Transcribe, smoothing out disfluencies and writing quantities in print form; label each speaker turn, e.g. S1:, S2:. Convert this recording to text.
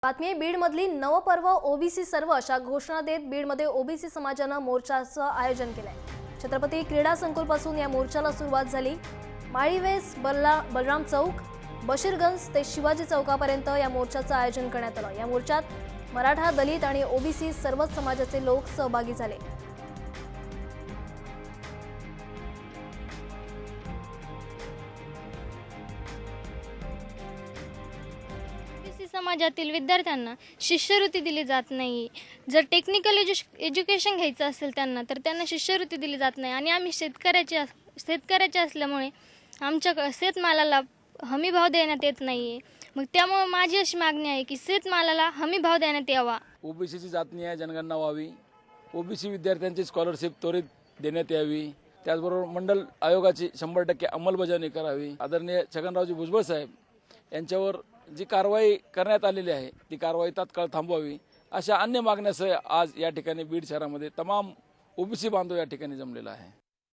S1: बातमी आहे बीडमधली नवपर्व ओबीसी सर्व अशा घोषणा देत बीडमध्ये ओबीसी समाजानं मोर्चाचं आयोजन केलंय। छत्रपती क्रीडा संकुलपासून या मोर्चाला सुरुवात झाली। माळीवेस बलराम चौक बशीरगंज ते शिवाजी चौकापर्यंत या मोर्चाचं आयोजन करण्यात आलं। या मोर्चात मराठा, दलित आणि ओबीसी सर्वच समाजाचे लोक सहभागी झाले।
S2: समाजातील विद्यार्थ्यांना शिष्यवृत्ती दिली जात नाही। जर टेक्निकल एज्युकेशन घ्यायचं असेल तर त्यांना शिष्यवृत्ती दिली जात नाही आणि आम्ही शेतकऱ्याचे असल्यामुळे आमच्या शेतमालाला हमी भाव देण्यात येत नाहीये। मग त्यामुळे माझी अशी मागणी आहे की शेतमालाला हमी भाव देण्यात यावा।
S3: ओबीसीची जातनीय जनगणना व्हावी, ओबीसी विद्यार्थ्यांची स्कॉलरशिप त्वरित देण्यात यावी, त्याचबरोबर मंडल आयोगाची 100% अंमलबजावणी करावी। आदरणीय छगनरावजी भुजबळ साहेब यांच्यावर जी कारवाई करण्यात आलेली आहे ती कारवाई तात्काळ थांबवावी, अशा अन्य मागण्यासह आज या ठिकाणी बीड शहरामध्ये तमाम ओबीसी बांधव या ठिकाणी जमलेला आहे।